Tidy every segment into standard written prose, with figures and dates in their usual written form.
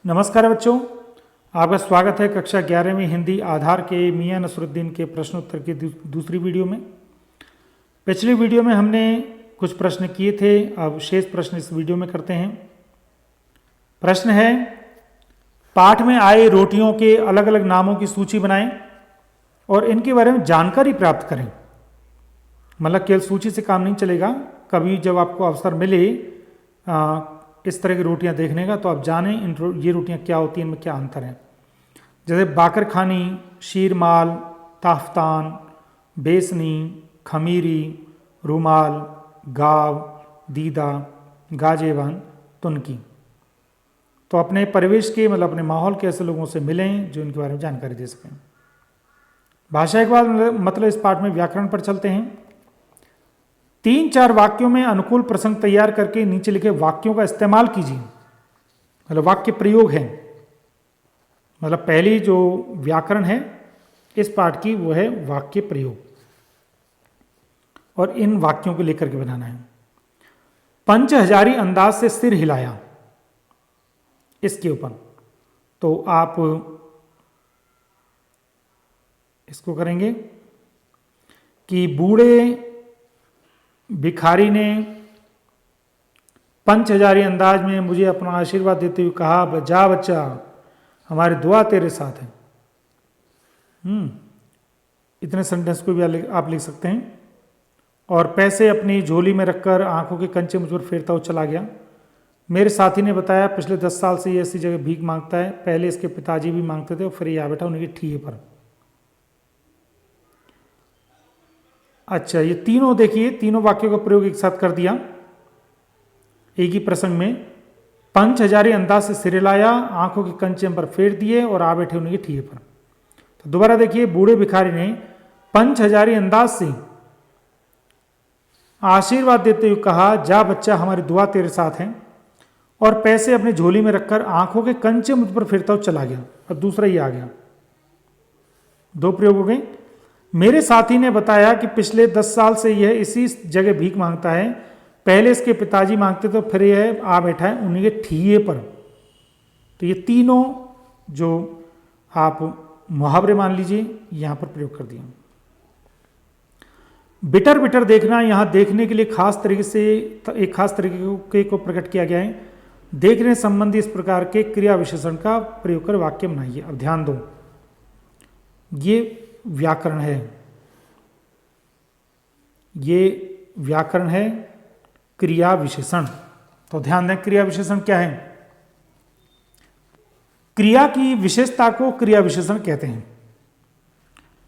नमस्कार बच्चों, आपका स्वागत है कक्षा 11वीं हिंदी आधार के मियां नसरुद्दीन के प्रश्नोत्तर की दूसरी वीडियो में। पिछली वीडियो में हमने कुछ प्रश्न किए थे, अब शेष प्रश्न इस वीडियो में करते हैं। प्रश्न है, पाठ में आए रोटियों के अलग अलग नामों की सूची बनाएं और इनके बारे में जानकारी प्राप्त करें। मतलब केवल सूची से काम नहीं चलेगा, कभी जब आपको अवसर मिले इस तरह की रोटियां देखने का तो आप जानें ये रोटियां क्या होती हैं, इनमें क्या अंतर है। जैसे बाकर खानी, शीरमाल, ताफ्तान, बेसनी, खमीरी, रूमाल, गाव, दीदा, गाजेवान, तुनकी। तो अपने परिवेश के मतलब अपने माहौल के ऐसे लोगों से मिलें जो इनके बारे में जानकारी दे सकें। भाषा के बाद मतलब इस पाठ में व्याकरण पर चलते हैं। 3-4 वाक्यों में अनुकूल प्रसंग तैयार करके नीचे लिखे वाक्यों का इस्तेमाल कीजिए। मतलब वाक्य प्रयोग है, मतलब पहली जो व्याकरण है इस पाठ की वो है वाक्य प्रयोग, और इन वाक्यों को लेकर के बनाना है। पंचहजारी अंदाज से सिर हिलाया, इसके ऊपर तो आप इसको करेंगे कि बूढ़े भिखारी ने पंचहजारी अंदाज में मुझे अपना आशीर्वाद देते हुए कहा, जा बच्चा, हमारी दुआ तेरे साथ है। इतने सेंटेंस को भी आप लिख सकते हैं। और पैसे अपनी झोली में रखकर आंखों के कंचे मुझ पर फेरता हुआ चला गया। मेरे साथी ने बताया पिछले 10 साल से ये ऐसी जगह भीख मांगता है। पहले इसके पिताजी भी मांगते थे और फिर ये आ बैठा उनकी ठिये पर। अच्छा, ये तीनों देखिए, तीनों वाक्यों का प्रयोग एक साथ कर दिया एक ही प्रसंग में। पंचहजारी अंदाज से सिर हिलाया, आंखों के कंचे पर फेर दिए और आ बैठे उनके ठिये पर। तो दोबारा देखिए, बूढ़े भिखारी ने पंचहजारी अंदाज से आशीर्वाद देते हुए कहा, जा बच्चा, हमारी दुआ तेरे साथ है, और पैसे अपनी झोली में रखकर आंखों के कंचे मुझ पर फेरता हुआ चला गया। अब दूसरा ही आ गया, 2 प्रयोग हो गए। मेरे साथी ने बताया कि पिछले 10 साल से यह इसी जगह भीख मांगता है। पहले इसके पिताजी मांगते तो फिर यह आ बैठा है उन्हीं के ठिये पर। तो ये तीनों जो आप मुहावरे मान लीजिए यहां पर प्रयोग कर दिया। बिटर बिटर देखना, यहां देखने के लिए खास तरीके से एक खास तरीके को प्रकट किया गया है। देखने संबंधी इस प्रकार के क्रिया विशेषण का प्रयोग कर वाक्य बनाइए। अब ध्यान दो, ये व्याकरण है, ये व्याकरण है क्रिया विशेषण। तो ध्यान दें, क्रिया विशेषण क्या है? क्रिया की विशेषता को क्रिया विशेषण कहते हैं।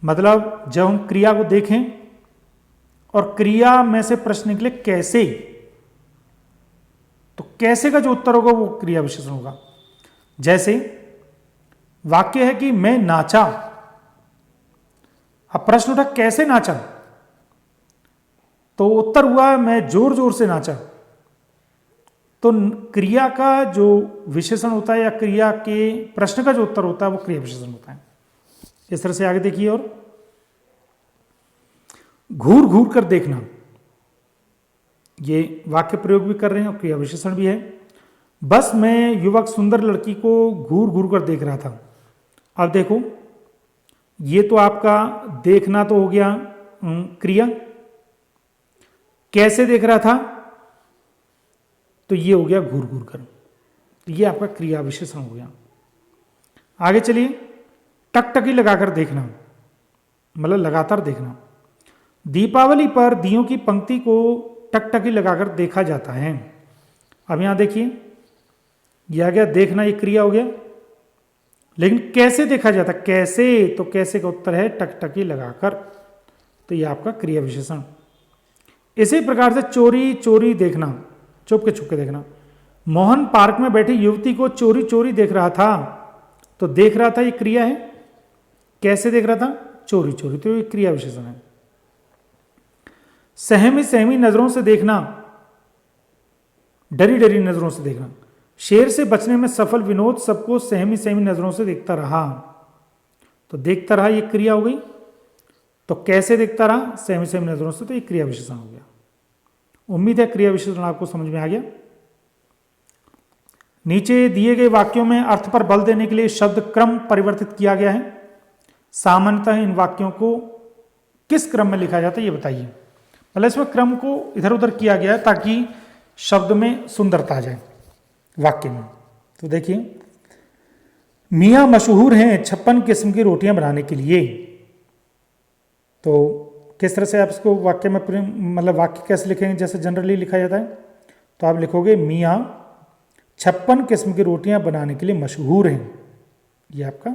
मतलब जब हम क्रिया को देखें और क्रिया में से प्रश्न निकले कैसे, तो कैसे का जो उत्तर होगा वो क्रिया विशेषण होगा। जैसे वाक्य है कि मैं नाचा, अब प्रश्न उठा कैसे नाचा, तो उत्तर हुआ मैं जोर जोर से नाचा। तो क्रिया का जो विशेषण होता है या क्रिया के प्रश्न का जो उत्तर होता है वो क्रिया विशेषण होता है। इस तरह से आगे देखिए, और घूर घूर कर देखना, ये वाक्य प्रयोग भी कर रहे हैं और क्रिया विशेषण भी है। बस मैं युवक सुंदर लड़की को घूर घूर कर देख रहा था। अब देखो, ये तो आपका देखना तो हो गया क्रिया, कैसे देख रहा था तो ये हो गया घूर घूर कर, तो ये आपका क्रिया विशेषण हो गया। आगे चलिए, टकटकी लगाकर देखना, मतलब लगातार देखना। दीपावली पर दियों की पंक्ति को टकटकी लगाकर देखा जाता है। अब यहां देखिए, यह आ गया देखना, ये क्रिया हो गया। लेकिन कैसे देखा जाता, कैसे, तो कैसे का उत्तर है टकटकी लगाकर, तो यह आपका क्रिया विशेषण। इसी प्रकार से चोरी चोरी देखना, चुप के छुप के देखना। मोहन पार्क में बैठी युवती को चोरी चोरी देख रहा था, तो देख रहा था ये क्रिया है। कैसे देख रहा था, चोरी चोरी, तो ये क्रिया विशेषण है। सहमी सहमी नजरों से देखना, डरी डरी नजरों से देखना। शेर से बचने में सफल विनोद सबको सहमी सहमी नजरों से देखता रहा, तो देखता रहा ये क्रिया हो गई। तो कैसे देखता रहा, सहमी सहमी नजरों से, तो ये क्रिया विशेषण हो गया। उम्मीद है क्रिया विशेषण आपको समझ में आ गया। नीचे दिए गए वाक्यों में अर्थ पर बल देने के लिए शब्द क्रम परिवर्तित किया गया है। सामान्यतः इन वाक्यों को किस क्रम में लिखा जाता है ये बताइए। मतलब इसमें क्रम को इधर उधर किया गया है ताकि शब्द में सुंदरता आ जाए वाक्य में। तो देखिए, मियाँ मशहूर हैं 56 किस्म की रोटियां बनाने के लिए। तो किस तरह से आप इसको वाक्य में मतलब वाक्य कैसे लिखेंगे, जैसे जनरली लिखा जाता है, तो आप लिखोगे मियाँ 56 किस्म की रोटियां बनाने के लिए मशहूर हैं। ये आपका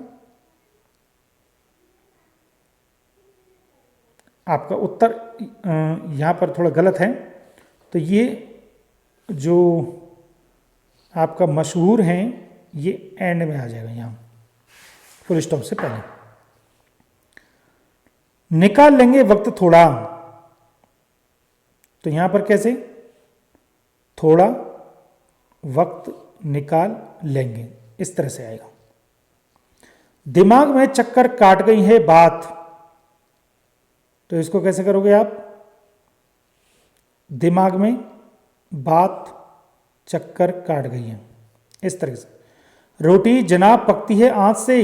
उत्तर यहाँ पर थोड़ा गलत है। तो ये जो आपका मशहूर हैं ये एंड में आ जाएगा, यहाँ फुल स्टॉप से पहले। निकाल लेंगे वक्त थोड़ा, तो यहां पर कैसे, थोड़ा वक्त निकाल लेंगे, इस तरह से आएगा। दिमाग में चक्कर काट गई है बात, तो इसको कैसे करोगे आप, दिमाग में बात चक्कर काट गई है, इस तरह से। रोटी जनाब पकती है आंच से,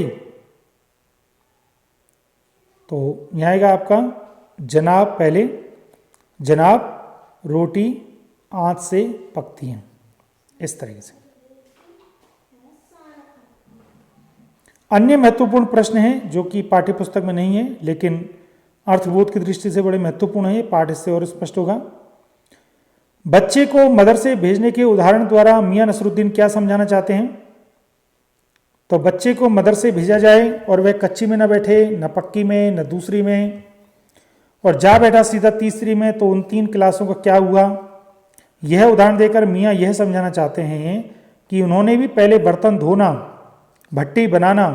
तो यहां आएगा आपका जनाब पहले, जनाब रोटी आंच से पकती है, इस तरीके से। अन्य महत्वपूर्ण प्रश्न हैं जो कि पाठ्य पुस्तक में नहीं है लेकिन अर्थबोध की दृष्टि से बड़े महत्वपूर्ण है, पाठ इससे और स्पष्ट होगा। बच्चे को मदरसे भेजने के उदाहरण द्वारा मियां नसरुद्दीन क्या समझाना चाहते हैं। तो बच्चे को मदरसे भेजा जाए और वह कच्ची में न बैठे, न पक्की में, न दूसरी में, और जा बैठा सीधा तीसरी में, तो उन 3 क्लासों का क्या हुआ। यह उदाहरण देकर मियाँ यह समझाना चाहते हैं कि उन्होंने भी पहले बर्तन धोना, भट्टी बनाना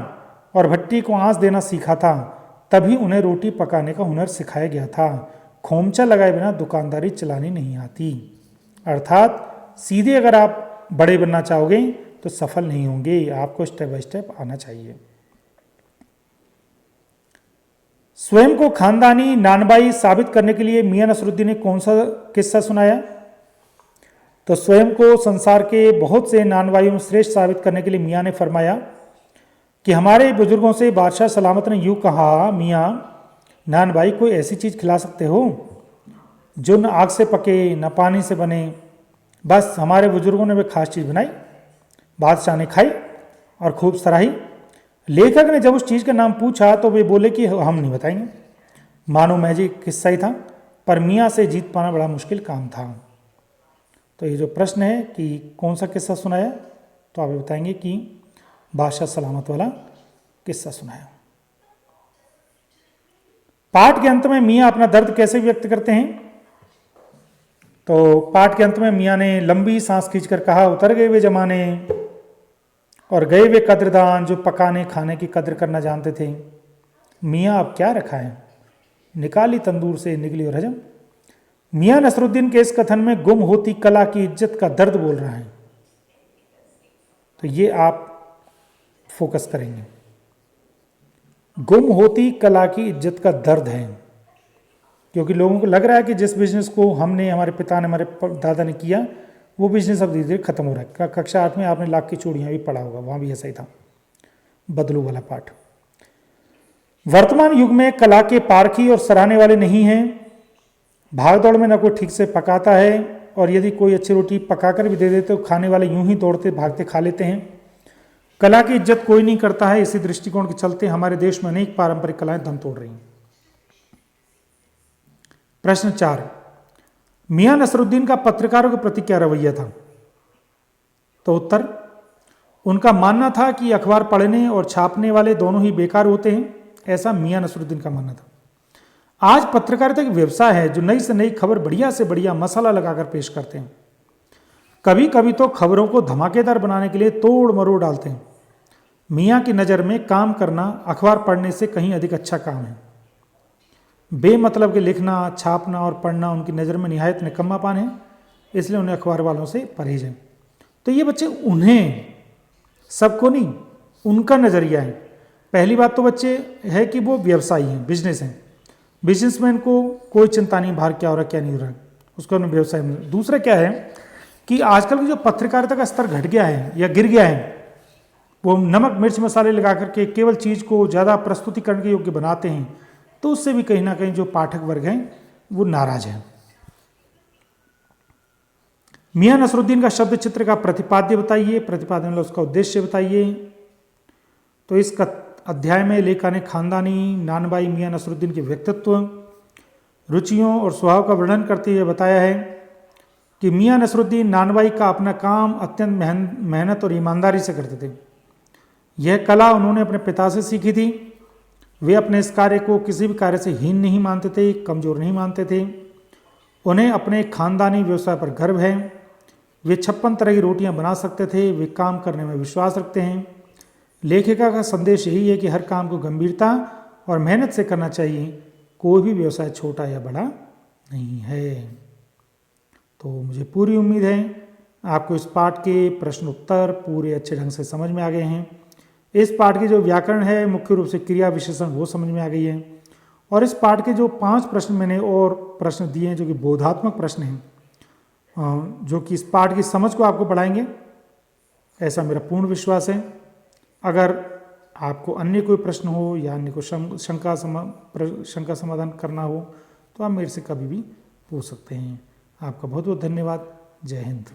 और भट्टी को आंच देना सीखा था, तभी उन्हें रोटी पकाने का हुनर सिखाया गया था। खोमचा लगाए बिना दुकानदारी चलानी नहीं आती। अर्थात सीधे अगर आप बड़े बनना चाहोगे तो सफल नहीं होंगे, आपको स्टेप बाय स्टेप आना चाहिए। स्वयं को खानदानी नानबाई साबित करने के लिए मियां नसरुद्दीन ने कौन सा किस्सा सुनाया। तो स्वयं को संसार के बहुत से नानबाइयों में श्रेष्ठ साबित करने के लिए मियां ने फरमाया कि हमारे बुजुर्गों से बादशाह सलामत ने यूं कहा, मियां नानबाई कोई ऐसी चीज़ खिला सकते हो जो न आग से पके न पानी से बने। बस हमारे बुजुर्गों ने वे खास चीज़ बनाई, बादशाह ने खाई और खूब सराही। लेखक ने जब उस चीज़ का नाम पूछा तो वे बोले कि हम नहीं बताएंगे, मानो मैजिक किस्सा ही था, पर मियाँ से जीत पाना बड़ा मुश्किल काम था। तो ये जो प्रश्न है कि कौन सा किस्सा सुनाया, तो आप बताएंगे कि बादशाह सलामत वाला किस्सा सुनाया। पाठ के अंत में मियाँ अपना दर्द कैसे व्यक्त करते हैं। तो पाठ के अंत में मियाँ ने लंबी सांस खींचकर कहा, उतर गए वे जमाने और गए वे कद्रदान जो पकाने खाने की कद्र करना जानते थे। मियाँ अब क्या रखा है, निकाली तंदूर से निकली और हजम। मियाँ नसरुद्दीन के इस कथन में गुम होती कला की इज्जत का दर्द बोल रहा है, तो ये आप फोकस करेंगे। गुम होती कला की इज्जत का दर्द है, क्योंकि लोगों को लग रहा है कि जिस बिजनेस को हमने, हमारे पिता ने, हमारे दादा ने किया, वो बिजनेस अब धीरे धीरे खत्म हो रहा है। कक्षा 8 में आपने लाख की चूड़ियाँ भी पढ़ा होगा, वहाँ भी ऐसा ही था, बदलू वाला पाठ। वर्तमान युग में कला के पारखी और सराहने वाले नहीं हैं। भागदौड़ में न कोई ठीक से पकाता है, और यदि कोई अच्छी रोटी पकाकर भी दे देते तो खाने वाले यूं ही दौड़ते भागते खा लेते हैं। कला की इज्जत कोई नहीं करता है। इसी दृष्टिकोण के चलते हमारे देश में अनेक पारंपरिक कलाएं दम तोड़ रही हैं। प्रश्न 4, मियां नसरुद्दीन का पत्रकारों के प्रति क्या रवैया था। तो उत्तर, उनका मानना था कि अखबार पढ़ने और छापने वाले दोनों ही बेकार होते हैं, ऐसा मियां नसरुद्दीन का मानना था। आज पत्रकारिता एक व्यवसाय है जो नई से नई खबर बढ़िया से बढ़िया मसाला लगाकर पेश करते हैं। कभी कभी तो खबरों को धमाकेदार बनाने के लिए तोड़ मरोड़ डालते हैं। मियां की नज़र में काम करना अखबार पढ़ने से कहीं अधिक अच्छा काम है। बेमतलब के लिखना, छापना और पढ़ना उनकी नज़र में निहायत निकम्मापन है, इसलिए उन्हें अखबार वालों से परहेज है। तो ये बच्चे, उन्हें, सबको नहीं, उनका नज़रिया है। पहली बात तो बच्चे है कि वो व्यवसायी हैं, बिजनेस हैं। बिजनेसमैन को कोई चिंता नहीं बाहर क्या हो रहा क्या नहीं हो रहा, उसको अपने व्यवसाय में। दूसरा क्या है कि आजकल की जो पत्रकारिता का स्तर घट गया है या गिर गया है, वो नमक मिर्च मसाले लगा करके केवल चीज़ को ज़्यादा प्रस्तुतिकरण के योग्य बनाते हैं, तो उससे भी कहीं ना कहीं जो पाठक वर्ग हैं वो नाराज है। मियां नसरुद्दीन का शब्द चित्र का प्रतिपाद्य बताइए, प्रतिपाद्य मतलब उसका उद्देश्य बताइए। तो इस अध्याय में लेखक ने खानदानी नानबाई मियां नसरुद्दीन के व्यक्तित्व, रुचियों और स्वभाव का वर्णन करते हुए बताया है कि मियां नसरुद्दीन नानबाई का अपना काम अत्यंत मेहनत और ईमानदारी से करते थे। यह कला उन्होंने अपने पिता से सीखी थी। वे अपने इस कार्य को किसी भी कार्य से हीन नहीं मानते थे, कमजोर नहीं मानते थे। उन्हें अपने खानदानी व्यवसाय पर गर्व है। वे 56 तरह की रोटियां बना सकते थे। वे काम करने में विश्वास रखते हैं। लेखिका का संदेश यही है कि हर काम को गंभीरता और मेहनत से करना चाहिए। कोई भी व्यवसाय छोटा या बड़ा नहीं है। तो मुझे पूरी उम्मीद है आपको इस पाठ के प्रश्न उत्तर पूरे अच्छे ढंग से समझ में आ गए हैं। इस पाठ की जो व्याकरण है, मुख्य रूप से क्रिया विशेषण, वो समझ में आ गई है। और इस पाठ के जो 5 प्रश्न मैंने और प्रश्न दिए हैं जो कि बोधात्मक प्रश्न हैं, जो कि इस पाठ की समझ को आपको बढ़ाएंगे, ऐसा मेरा पूर्ण विश्वास है। अगर आपको अन्य कोई प्रश्न हो या अन्य कोई शंका समाधान करना हो तो आप मेरे से कभी भी पूछ सकते हैं। आपका बहुत बहुत धन्यवाद। जय हिंद।